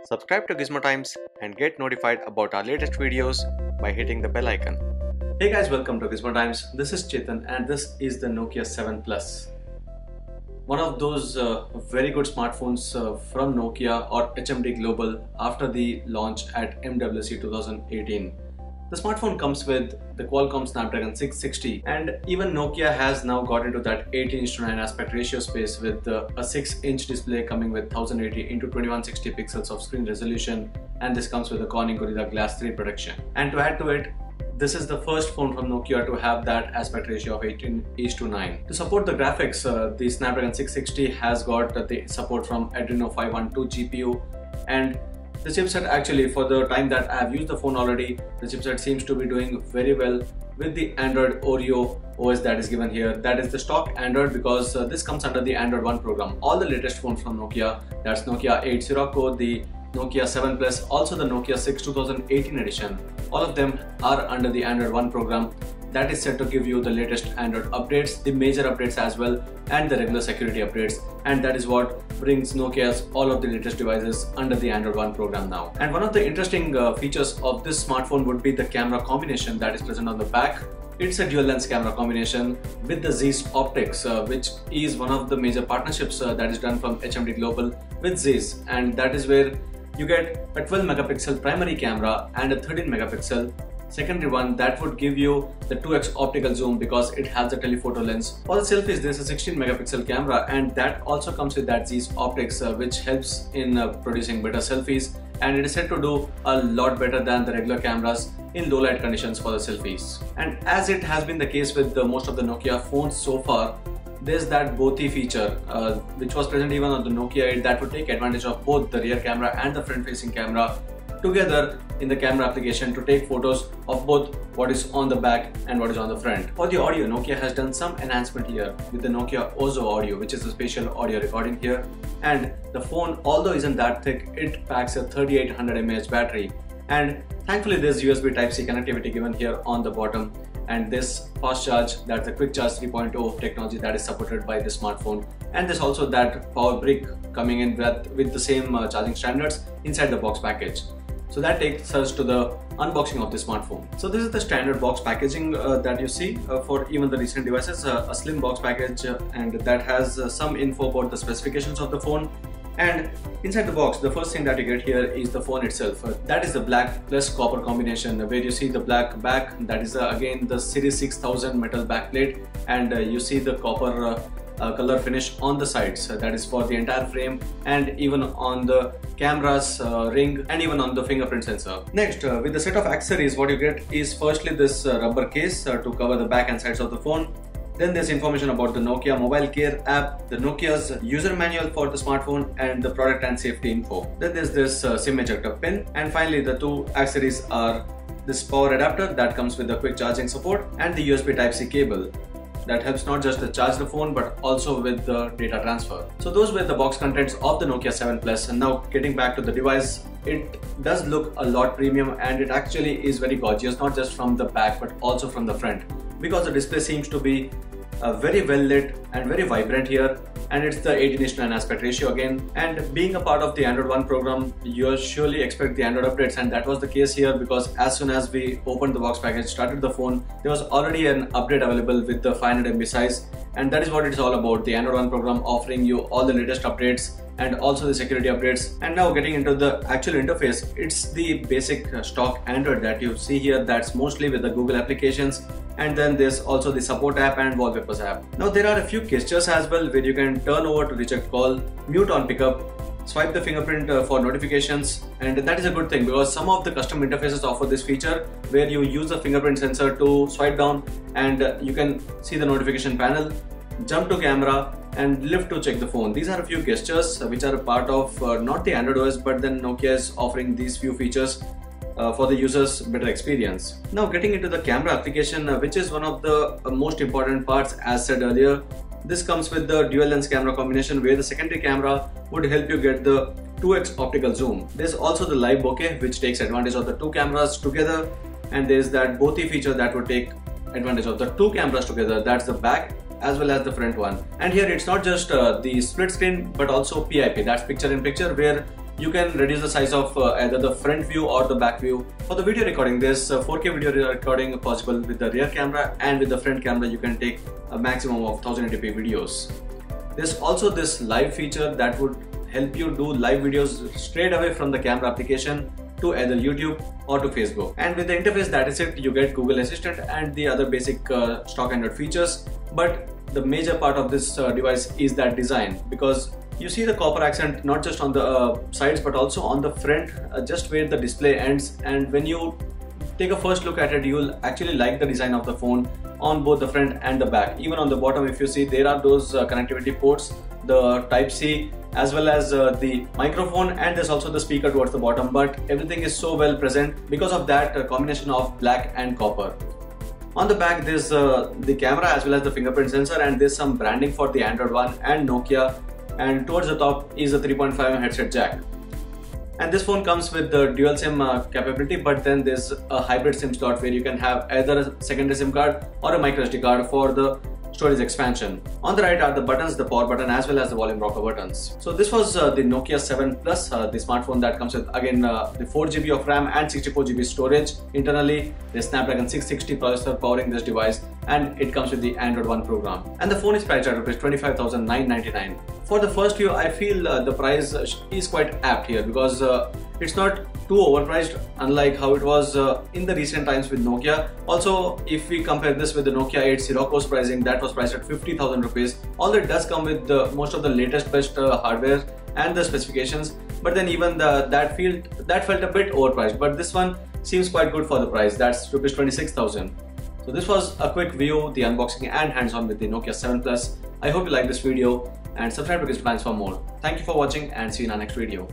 Subscribe to Gizmo Times and get notified about our latest videos by hitting the bell icon. Hey guys, welcome to Gizmo Times. This is Chetan and this is the Nokia 7 Plus. One of those very good smartphones from Nokia or HMD Global after the launch at MWC 2018. The smartphone comes with the Qualcomm Snapdragon 660, and even Nokia has now got into that 18:9 aspect ratio space with a 6-inch display coming with 1080 into 2160 pixels of screen resolution, and this comes with a Corning Gorilla Glass 3 protection. And to add to it, this is the first phone from Nokia to have that aspect ratio of 18:9. To support the graphics, the Snapdragon 660 has got the support from Adreno 512 GPU, and the chipset, actually, for the time that I have used the phone already, the chipset seems to be doing very well with the Android Oreo OS that is given here. That is the stock Android, because this comes under the Android One program. All the latest phones from Nokia, that's Nokia 8 Sirocco, the Nokia 7 Plus, also the Nokia 6 2018 edition, all of them are under the Android One program. That is set to give you the latest Android updates, the major updates as well, and the regular security updates, and that is what brings Nokia's all of the latest devices under the Android One program now. And one of the interesting features of this smartphone would be the camera combination that is present on the back. It's a dual lens camera combination with the Zeiss optics, which is one of the major partnerships that is done from HMD Global with Zeiss, and that is where you get a 12 megapixel primary camera and a 13 megapixel secondary one that would give you the 2x optical zoom because it has a telephoto lens. For the selfies, there's a 16 megapixel camera, and that also comes with that Zeiss optics, which helps in producing better selfies, and it is said to do a lot better than the regular cameras in low light conditions for the selfies. And as it has been the case with most of the Nokia phones so far, there's that Bokeh feature which was present even on the Nokia 8 that would take advantage of both the rear camera and the front facing camera together in the camera application to take photos of both what is on the back and what is on the front. For the audio, Nokia has done some enhancement here with the Nokia Ozo audio, which is a spatial audio recording here, and the phone, although isn't that thick, it packs a 3800 mAh battery, and thankfully there's USB Type-C connectivity given here on the bottom, and this fast charge, that's the quick charge 3.0 technology that is supported by the smartphone, and there's also that power brick coming in with the same charging standards inside the box package. So that takes us to the unboxing of the smartphone. So this is the standard box packaging that you see for even the recent devices, a slim box package, and that has some info about the specifications of the phone. And inside the box, the first thing that you get here is the phone itself. That is the black plus copper combination, where you see the black back, that is again the Series 6000 metal backplate, and you see the copper color finish on the sides, that is for the entire frame, and even on the camera's ring, and even on the fingerprint sensor. Next, with the set of accessories, what you get is firstly this rubber case to cover the back and sides of the phone. Then there's information about the Nokia Mobile Care app, the Nokia's user manual for the smartphone, and the product and safety info. Then there's this SIM ejector pin, and finally the two accessories are this power adapter that comes with the quick charging support and the USB Type-C cable that helps not just to charge the phone but also with the data transfer. So those were the box contents of the Nokia 7 Plus, and now getting back to the device, it does look a lot premium, and it actually is very gorgeous, not just from the back but also from the front, because the display seems to be very well lit and very vibrant here, and it's the 18:9 aspect ratio again, and being a part of the Android One program, you'll surely expect the Android updates, and that was the case here, because as soon as we opened the box package, started the phone, there was already an update available with the 500 MB size, and that is what it's all about, the Android One program offering you all the latest updates and also the security updates. And now getting into the actual interface, it's the basic stock Android that you see here, that's mostly with the Google applications, and then there's also the support app and wallpapers app. Now there are a few gestures as well, where you can turn over to reject call, mute on pickup, swipe the fingerprint for notifications, and that is a good thing because some of the custom interfaces offer this feature where you use the fingerprint sensor to swipe down and you can see the notification panel, jump to camera, and lift to check the phone. These are a few gestures which are a part of not the Android OS, but then Nokia is offering these few features for the users' better experience. Now getting into the camera application, which is one of the most important parts as said earlier. This comes with the dual lens camera combination, where the secondary camera would help you get the 2x optical zoom. There's also the live bokeh, which takes advantage of the two cameras together, and there's that Bokeh feature that would take advantage of the two cameras together, that's the back as well as the front one. And here it's not just the split screen but also PIP, that's picture in picture, where you can reduce the size of either the front view or the back view. For the video recording, there's 4K video recording possible with the rear camera, and with the front camera you can take a maximum of 1080p videos. There's also this live feature that would help you do live videos straight away from the camera application to either YouTube or to Facebook. And with the interface, that is it, you get Google Assistant and the other basic stock Android features. But the major part of this device is that design, because you see the copper accent not just on the sides but also on the front, just where the display ends. And when you take a first look at it, you'll actually like the design of the phone on both the front and the back. Even on the bottom, if you see, there are those connectivity ports, the Type-C, as well as the microphone, and there's also the speaker towards the bottom, but everything is so well present because of that combination of black and copper. On the back, there's the camera as well as the fingerprint sensor, and there's some branding for the Android One and Nokia, and towards the top is a 3.5mm headset jack. And this phone comes with the dual SIM capability, but then there's a hybrid SIM slot where you can have either a secondary SIM card or a micro SD card for the storage expansion. On the right are the buttons, the power button as well as the volume rocker buttons. So this was the Nokia 7 Plus, the smartphone that comes with again the 4GB of RAM and 64GB storage internally. The Snapdragon 660 processor powering this device, and it comes with the Android One program. And the phone is priced at Rs 25,999. For the first view, I feel the price is quite apt here, because it's not too overpriced, unlike how it was in the recent times with Nokia. Also, if we compare this with the Nokia 8 Sirocco's pricing, that was priced at 50,000 rupees. Although it does come with most of the latest best hardware and the specifications, but then even that felt a bit overpriced. But this one seems quite good for the price. That's Rs 26,000. So this was a quick view, the unboxing and hands-on with the Nokia 7 Plus. I hope you liked this video, and subscribe to Gizmo for more. Thank you for watching, and see you in our next video.